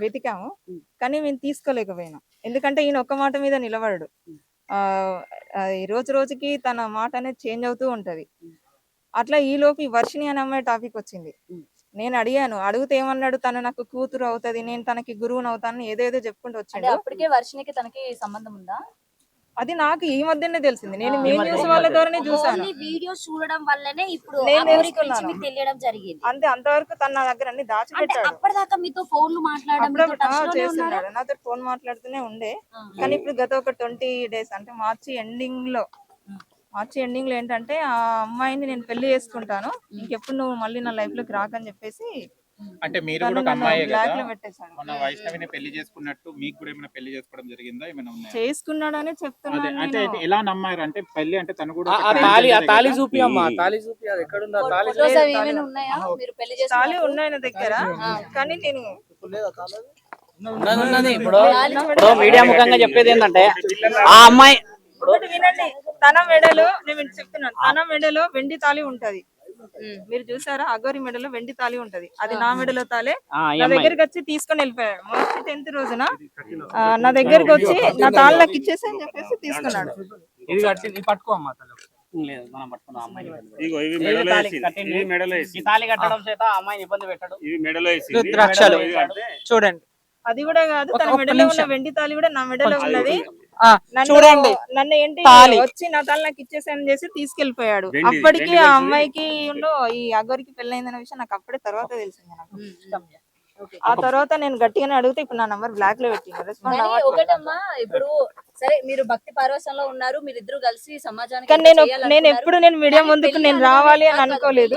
వెతికాము, కానీ మేము తీసుకోలేకపోయినాం. ఎందుకంటే ఈయన ఒక్క మాట మీద నిలబడడు. రోజు రోజుకి తన మాట అనేది చేంజ్ అవుతూ ఉంటది. అట్లా ఈలోపు ఈ వర్షిణి అనే అమ్మాయి టాపిక్ వచ్చింది. నేను అడిగాను, అడిగితే ఏమన్నాడు, తను నాకు కూతురు అవుతది, నేను తనకి గురువుని అవుతాను, ఏదేదో చెప్పుకుంటూ వచ్చాడు. అప్పటికే వర్షినికి తనకి సంబంధం ఉందా? అది నాకు ఈ మధ్యనే తెలిసింది. నేను మీ న్యూస్ వాళ్ళ ద్వారానే చూసాను. వీడియోస్ చూడడం వల్లనే ఇప్పుడు నేను తెలుసుకున్నాను. మీకు తెలియడం జరిగింది. అంతే, అంతవరకు తన నా దగ్గర అన్ని దాచిపెట్టాడు. అప్పటిదాకా మీతో ఫోన్లు మాట్లాడడం చేస్తున్నాడు, నాతో ఫోన్ మాట్లాడుతూనే ఉండే. కానీ ఇప్పుడు గత ఒక 20 days అంటే మార్చి ఎండింగ్ లో ఏంటంటే ఆ అమ్మాయిని నేను పెళ్లి చేసుకుంటాను, ఇంకెప్పుడు నువ్వు మళ్ళీ నా లైఫ్ లోకి రాకని చెప్పేసి అంటే మీరు కూడా ఒక అమ్మాయే కదా, పెట్టేశాడు. మన వైష్ణవిని పెళ్లి చేసుకున్నట్టు మీకు కూడా ఏమైనా పెళ్లి చేసుకోవడం జరిగిందా? ఏమైనా ఉన్నాయా? చేసుకున్నాడని చెప్తున్నాను. అంటే ఎలా నమ్మారు? అంటే పెళ్లి అంటే తను కూడా తాళి చూపి అమ్మా, తాళి చూపి. అది ఎక్కడ ఉందా తాళి? తాళి ఉన్నాయి నా దగ్గర, కానీ నేను ఇప్పుడు మీడియా ముఖంగా చెప్పేది ఏంటంటే ఆ అమ్మాయి వినండి, తన మెడలో నేను చెప్తున్నాను, తన మెడలో వెండి తాళి ఉంటది. మీరు చూసారా, అగోరి మెడలో వెండి తాళి ఉంటది, అది నా మెడలో తాలే. నా దగ్గరికి వచ్చి తీసుకొని వెళ్ళిపోయాడు. మార్చి 10th రోజున నా దగ్గరికి వచ్చి నా తాళి నాకు ఇచ్చేసి అని చెప్పేసి తీసుకున్నాడు. చూడండి, అది కూడా కాదు, తన మెడలో ఉన్న వెండి తాళి కూడా నా మెడలో ఉన్నది. చూడండి, నన్ను ఏంటి వచ్చి నా తాళి నాకు ఇచ్చేసాను చేసి తీసుకెళ్లిపోయాడు. అప్పటికి ఆ అమ్మాయికి ఈ అగోరికి పెళ్ళైందనే విషయం నాకు అప్పుడే తర్వాత తెలిసింది. నాకు ఆ తర్వాత నేను గట్టిగానే అడిగితే ఇప్పుడు నా నంబర్ బ్లాక్ లో పెట్టింది. ఒకటమ్మా, ఇప్పుడు సరే మీరు భక్తి పారవశంలో ఉన్నారు, మీరిద్దరు కలిసి సమాజానికి, నేను ఎప్పుడు మీడియా ముందుకు నేను రావాలి అని అనుకోలేదు.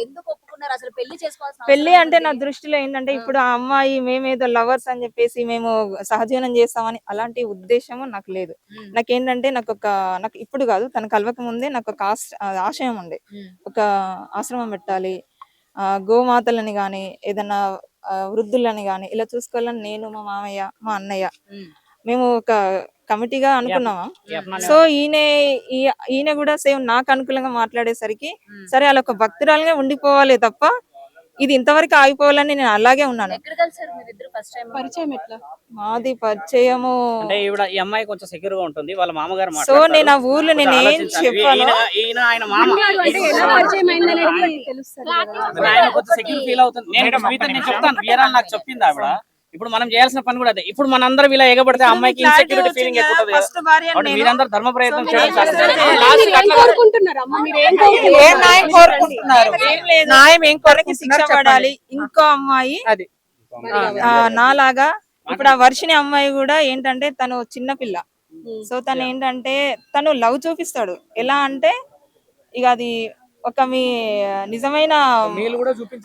ఎందుకు ఒప్పుకున్నారు అసలు పెళ్లి చేసుకోవాల్సిన? పెళ్లి అంటే నా దృష్టిలో ఏంటంటే, ఇప్పుడు ఆ అమ్మాయి మేమేదో లవర్స్ అని చెప్పేసి మేము సహజీవనం చేస్తామని అలాంటి ఉద్దేశము నాకు లేదు. నాకేంటంటే నాకు ఇప్పుడు కాదు, తన కలవక ముందే నాకు ఒక ఆశయం ఉండే, ఒక ఆశ్రమం పెట్టాలి, గోమాతలని గాని ఏదన్నా వృద్ధులని గాని ఇలా చూసుకోవాలని నేను, మా మామయ్య, మా అన్నయ్య మేము ఒక కమిటీగా అనుకున్నామా. సో ఈయన కూడా సేమ్ నాకు అనుకూలంగా మాట్లాడేసరికి సరే అలా ఒక భక్తురాలుగా ఉండిపోవాలి తప్ప ఇది ఇంతవరకు ఆగిపోవాలని నేను అలాగే ఉన్నాను. మాది పరిచయము అంటే ఈ అమ్మాయి కొంచెం సెక్యూర్ గా ఉంటుంది, వాళ్ళ మామగారు. సో నేను ఆ ఊర్లో నేను ఏం చెప్పాను, ఆయన కొంచెం సెక్యూర్ ఫీల్ అవుతుంది. నేను చెప్తాను, వీరాలు నాకు చెప్పింది ఆవిడ. ఇప్పుడు మనం చేయాల్సిన పని కూడా అదే. ఇప్పుడు మనందరం ఇలా ఎగబడితే అమ్మాయికి ఇన్సెక్యూరిటీ ఫీలింగ్ ఎక్కువ. మీరందరూ ధర్మ ప్రయత్నం చేయాలి. శిక్ష పడాలి. ఇంకో అమ్మాయి నాలాగా ఇప్పుడు ఆ వర్షిని అమ్మాయి కూడా ఏంటంటే తను చిన్న పిల్ల. సో తను ఏంటంటే తను లవ్ చూపిస్తాడు. ఎలా అంటే ఇక అది ఒక మీ నిజమైన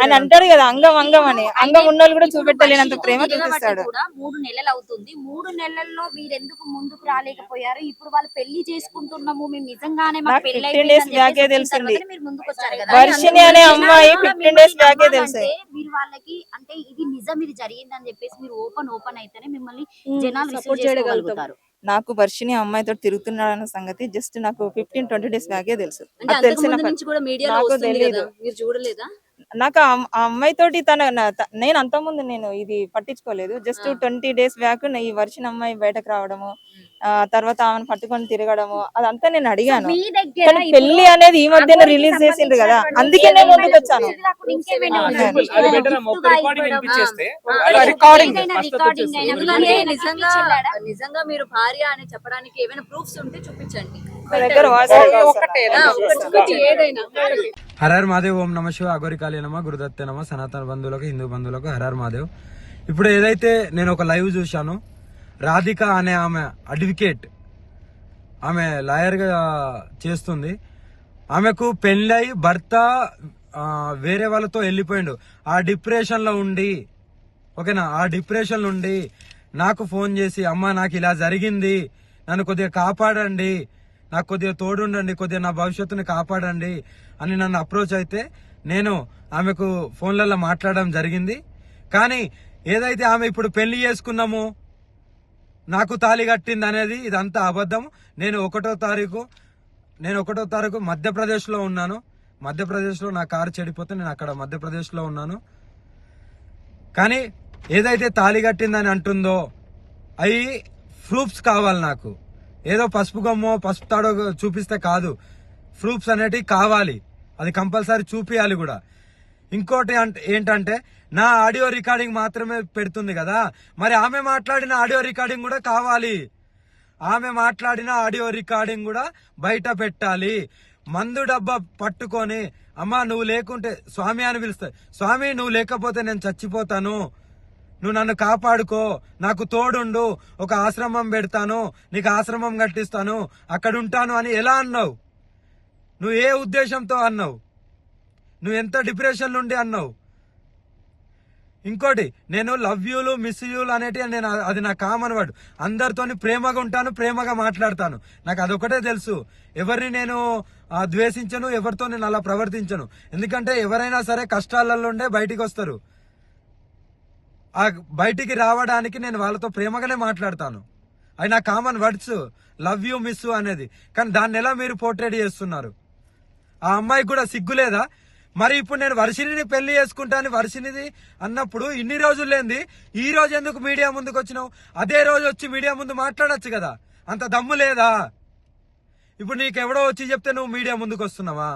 ఆయన అంటాడు కదా, అంగం అని, అంగం ఉన్నోళ్ళు కూడా చూపెట్టలేనంత ప్రేమ చూపిస్తాడు. 3 నెలలు అవుతుంది. 3 నెలల్లో మీరు ఎందుకు ముందుకు రాలేకపోయారు? ఇప్పుడు వాళ్ళు పెళ్లి చేసుకుంటున్నాము, మేము నిజంగానే 15 days బ్యాకే తెలిసింది. వర్షిని అనే అమ్మాయి 15 days బ్యాకే తెలిసింది. మీరు వాళ్ళకి అంటే ఇది నిజం, ఇది జరిగిందని చెప్పేసి మీరు ఓపెన్ అయితేనే మిమ్మల్ని జనాలు రిసీవ్ చేసుకోగలుగుతారు. నాకు వర్షిని అమ్మాయితో తిరుగుతున్నాడు అన్న సంగతి జస్ట్ నాకు 15-20 days బ్యాకే తెలుసు. నాకు తెలియదు. నాకు ఆ అమ్మాయి తోటి నేను అంతకుముందు నేను ఇది పట్టించుకోలేదు. జస్ట్ 20 days బ్యాక్ ఈ వర్షిని అమ్మాయి బయటకు రావడము, తర్వాత ఆమెను పట్టుకొని తిరగడము అదంతా నేను అడిగాను. కానీ పెళ్లి అనేది ఈ మధ్యన రిలీజ్ చేసిండ్రు కదా, అందుకే నేను ముందుకు వచ్చాను. నిజంగా మీరు భార్య అని చెప్పడానికి ఏమైనా ప్రూఫ్స్ ఉంటే చూపించండి. హరర్ మహాదేవ్, ఓం నమ శివ, అగోరి కాళీ నమ, గురుదత్తే నమ, సనాతన బంధువులకు, హిందూ బంధువులకు హరర్ మహాదేవ్. ఇప్పుడు ఏదైతే నేను ఒక లైవ్ చూశాను, రాధిక అనే ఆమె అడ్వకేట్, ఆమె లాయర్ గా చేస్తుంది. ఆమెకు పెళ్ళై భర్త వేరే వాళ్ళతో వెళ్ళిపోయిండు. ఆ డిప్రెషన్ లో ఉండి, ఓకేనా, ఆ డిప్రెషన్ నుండి నాకు ఫోన్ చేసి, అమ్మ నాకు ఇలా జరిగింది, నన్ను కొద్దిగా కాపాడండి, నాకు కొద్దిగా తోడుండండి, కొద్దిగా నా భవిష్యత్తుని కాపాడండి అని నన్ను అప్రోచ్ అయితే నేను ఆమెకు ఫోన్లలో మాట్లాడడం జరిగింది. కానీ ఏదైతే ఆమె ఇప్పుడు పెళ్లి చేసుకున్నాము, నాకు తాళి కట్టింది అనేది ఇదంతా అబద్ధం. నేను 1వ తారీఖు మధ్యప్రదేశ్లో ఉన్నాను. మధ్యప్రదేశ్లో నా కారు చెడిపోతే నేను అక్కడ మధ్యప్రదేశ్లో ఉన్నాను. కానీ ఏదైతే తాళి కట్టిందని అంటుందో అవి ప్రూఫ్స్ కావాలి నాకు. ఏదో పసుపు గమ్మో పసుపు తాడో చూపిస్తే కాదు, ప్రూఫ్స్ అనేటివి కావాలి. అది కంపల్సరీ చూపియాలి కూడా. ఇంకోటి ఏంటంటే నా ఆడియో రికార్డింగ్ మాత్రమే పెడుతుంది కదా, మరి ఆమె మాట్లాడిన ఆడియో రికార్డింగ్ కూడా కావాలి. ఆమె మాట్లాడిన ఆడియో రికార్డింగ్ కూడా బయట పెట్టాలి. మందు డబ్బా పట్టుకొని అమ్మా నువ్వు లేకుంటే స్వామి అని పిలుస్తాయి. స్వామి నువ్వు లేకపోతే నేను చచ్చిపోతాను, నువ్వు నన్ను కాపాడుకో, నాకు తోడుండు, ఒక ఆశ్రమం పెడతాను, నీకు ఆశ్రమం కట్టిస్తాను, అక్కడ ఉంటాను అని ఎలా అన్నావు? నువ్వు ఏ ఉద్దేశంతో అన్నావు? నువ్వు ఎంత డిప్రెషన్ నుండి అన్నావు? ఇంకోటి, నేను లవ్ యూలు మిస్ యూలు అనేటివి నేను అది నా కామన్ వర్డ్. అందరితోని ప్రేమగా ఉంటాను, ప్రేమగా మాట్లాడతాను. నాకు అదొకటే తెలుసు. ఎవరిని నేను ద్వేషించను, ఎవరితో నేను అలా ప్రవర్తించను. ఎందుకంటే ఎవరైనా సరే కష్టాలలో ఉండే బయటికి వస్తారు. ఆ బయటికి రావడానికి నేను వాళ్ళతో ప్రేమగానే మాట్లాడతాను. అవి నా common words, love you miss అనేది. కానీ దాన్ని ఎలా మీరు పోర్ట్రేట్ చేస్తున్నారు? ఆ అమ్మాయికి కూడా సిగ్గులేదా? మరి ఇప్పుడు నేను వర్షిణిని పెళ్లి చేసుకుంటాను వర్షిణిది అన్నప్పుడు ఇన్ని రోజులు లేంది ఈ రోజు ఎందుకు మీడియా ముందుకు వచ్చినావు? అదే రోజు వచ్చి మీడియా ముందు మాట్లాడొచ్చు కదా, అంత దమ్ము లేదా? ఇప్పుడు నీకెవడో వచ్చి చెప్తే నువ్వు మీడియా ముందుకు వస్తున్నావా?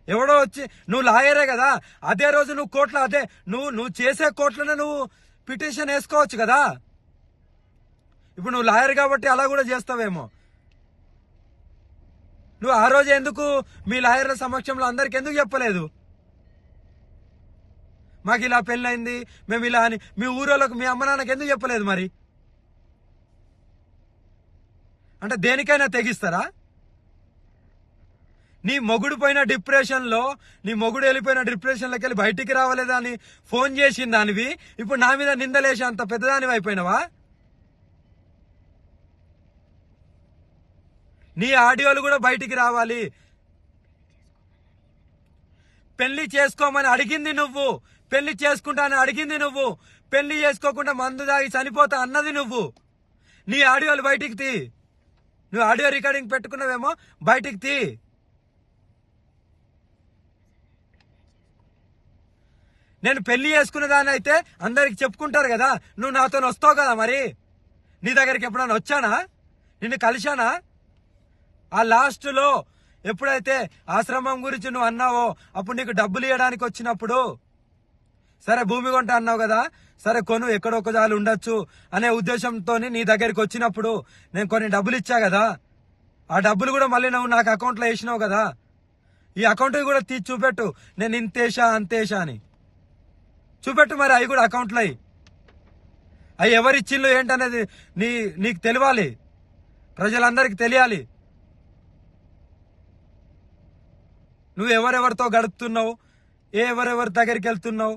ఎవడో వచ్చి, నువ్వు లాయరే కదా, అదే రోజు నువ్వు కోర్టులో అదే నువ్వు చేసే కోర్టులోనే నువ్వు పిటిషన్ వేసుకోవచ్చు కదా. ఇప్పుడు నువ్వు లాయర్ కాబట్టి అలా కూడా చేస్తావేమో. నువ్వు ఆ రోజు ఎందుకు మీ లాయర్ల సమక్షంలో అందరికి ఎందుకు చెప్పలేదు? మాకు ఇలా పెళ్ళైంది, మేము ఇలా అని మీ ఊరోళ్ళకు మీ అమ్మ నాన్నకి ఎందుకు చెప్పలేదు? మరి అంటే దేనికైనా తెగిస్తారా? నీ మొగుడు పోయిన డిప్రెషన్లో, నీ మొగుడు వెళ్ళిపోయిన డిప్రెషన్లోకి వెళ్ళి బయటికి రావలేదా అని ఫోన్ చేసిన దానివి ఇప్పుడు నా మీద నిందలేసి అంత పెద్దదానివి అయిపోయినావా? నీ ఆడియోలు కూడా బయటికి రావాలి. పెళ్లి చేసుకోమని అడిగింది నువ్వు, పెళ్లి చేసుకుంటానని అడిగింది నువ్వు, పెళ్లి చేసుకోకుండా మందు దాగి చనిపోతా అన్నది నువ్వు. నీ ఆడియోలు బయటికి తీ. నువ్వు ఆడియో రికార్డింగ్ పెట్టుకున్నావేమో, బయటికి తీ. నేను పెళ్లి చేసుకునేదాన్ని అయితే అందరికి చెప్పుకుంటారు కదా, నువ్వు నాతో వస్తావు కదా. మరి నీ దగ్గరికి ఎప్పుడైనా వచ్చానా? నిన్ను కలిశానా? ఆ లాస్ట్లో ఎప్పుడైతే ఆశ్రమం గురించి నువ్వు అన్నావో అప్పుడు నీకు డబ్బులు ఇవ్వడానికి వచ్చినప్పుడు, సరే భూమి కొంట అన్నావు కదా, సరే కొను, ఎక్కడొక్క జాలు ఉండొచ్చు అనే ఉద్దేశంతో నీ దగ్గరికి వచ్చినప్పుడు నేను కొన్ని డబ్బులు ఇచ్చా కదా, ఆ డబ్బులు కూడా మళ్ళీ నువ్వు నాకు అకౌంట్లో వేసినావు కదా. ఈ అకౌంట్ కూడా తీసి చూపెట్టు, నేను ఇంతేషా అంతేషా అని చూపెట్టు. మరి అవి కూడా అకౌంట్లో అవి ఎవరిచ్చిళ్ళు ఏంటనేది నీకు తెలియాలి, ప్రజలందరికీ తెలియాలి. నువ్వు ఎవరెవరితో గడుపుతున్నావు, ఎవరెవరి దగ్గరికి వెళ్తున్నావు,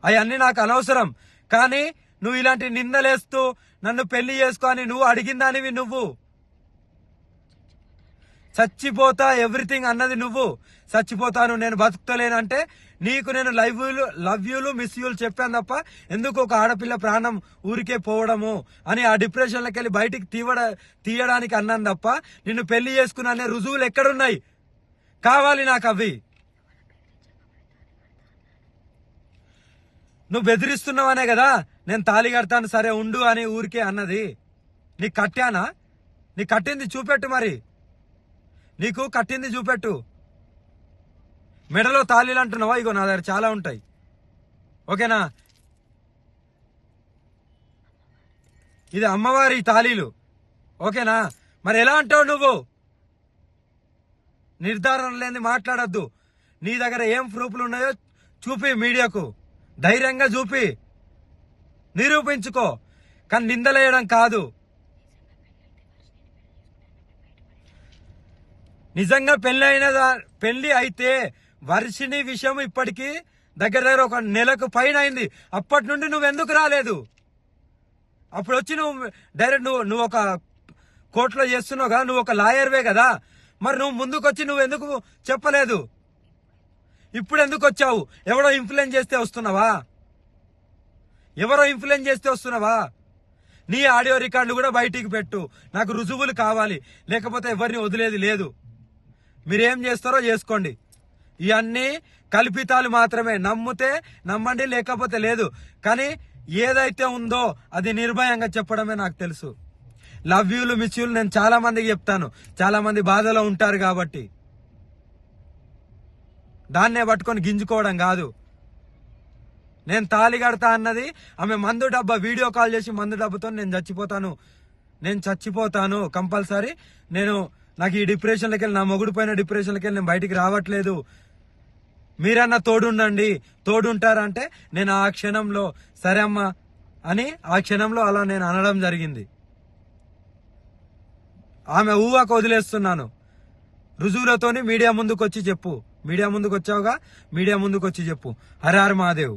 అవన్నీ నాకు అనవసరం. కానీ నువ్వు ఇలాంటి నిందలేస్తూ నన్ను పెళ్లి చేసుకో అని నువ్వు అడిగిందానివి. నువ్వు చచ్చిపోతా ఎవ్రీథింగ్ అన్నది నువ్వు. చచ్చిపోతాను, నేను బతుకుతలేనంటే నీకు నేను లవ్ యూలు మిస్ యూలు చెప్పాను తప్ప ఎందుకు ఒక ఆడపిల్ల ప్రాణం ఊరికే పోవడము అని ఆ డిప్రెషన్లోకి వెళ్ళి బయటికి తీయడానికి అన్నాను తప్ప నిన్ను పెళ్లి చేసుకున్నా అనే రుజువులు ఎక్కడున్నాయి? కావాలి నాకు అవి. నువ్వు బెదిరిస్తున్నావనే కదా నేను తాళి కడతాను సరే ఉండు అని ఊరికే అన్నది. నీకు కట్టానా? నీకు కట్టింది చూపెట్టు. మరి నీకు కట్టింది చూపెట్టు. మెడలో తాళీలు అంటున్నావా? ఇగో నా దగ్గర చాలా ఉంటాయి, ఓకేనా? ఇది అమ్మవారి తాళీలు, ఓకేనా? మరి ఎలా అంటావు నువ్వు? నిర్ధారణ లేని మాట్లాడద్దు. నీ దగ్గర ఏం ప్రూఫ్లు ఉన్నాయో చూపి, మీడియాకు ధైర్యంగా చూపి, నిరూపించుకో. కానీ నిందలేయడం కాదు. నిజంగా పెళ్లి అయితే వర్షిణి విషయం ఇప్పటికీ దగ్గర ఒక నెలకు పైన అయింది. అప్పటి నుండి నువ్వెందుకు రాలేదు? అప్పుడు వచ్చి నువ్వు డైరెక్ట్ నువ్వు ఒక కోర్టులో చేస్తున్నావు కదా, నువ్వు ఒక లాయర్వే కదా, మరి నువ్వు ముందుకు వచ్చి నువ్వు ఎందుకు చెప్పలేదు? ఇప్పుడు ఎందుకు వచ్చావు? ఎవరో ఇన్ఫ్లుయెన్స్ చేస్తే వస్తున్నావా? ఎవరో ఇన్ఫ్లుయెన్స్ చేస్తే వస్తున్నావా? నీ ఆడియో రికార్డులు కూడా బయటికి పెట్టు, నాకు రుజువులు కావాలి, లేకపోతే ఎవరిని వదిలేది లేదు. మీరేం చేస్తారో చేసుకోండి. ఇవన్నీ కల్పితాలు మాత్రమే. నమ్మితే నమ్మండి, లేకపోతే లేదు. కానీ ఏదైతే ఉందో అది నిర్భయంగా చెప్పడమే నాకు తెలుసు. లవ్ యూలు, మిస్ యూలు నేను చాలా మందికి చెప్తాను. చాలా మంది బాధలో ఉంటారు కాబట్టి దాన్నే పట్టుకొని గింజుకోవడం కాదు. నేను తాళి కడతా అన్నది ఆమె మందు డబ్బా వీడియో కాల్ చేసి మందు డబ్బాతో నేను చచ్చిపోతాను కంపల్సరీ. నాకు ఈ డిప్రెషన్లకి వెళ్ళి, నా మొగుడు పైన డిప్రెషన్లకి వెళ్ళి నేను బయటికి రావట్లేదు, మీరన్నా తోడుంటారంటే నేను ఆ క్షణంలో సరే అమ్మా అని ఆ క్షణంలో అలా నేను అనడం జరిగింది. ఆమె ఊహకు వదిలేస్తున్నాను. రుజువులతోని మీడియా ముందుకు వచ్చి చెప్పు. మీడియా ముందుకు వచ్చావుగా, మీడియా ముందుకు వచ్చి చెప్పు. హర హర మహాదేవ్.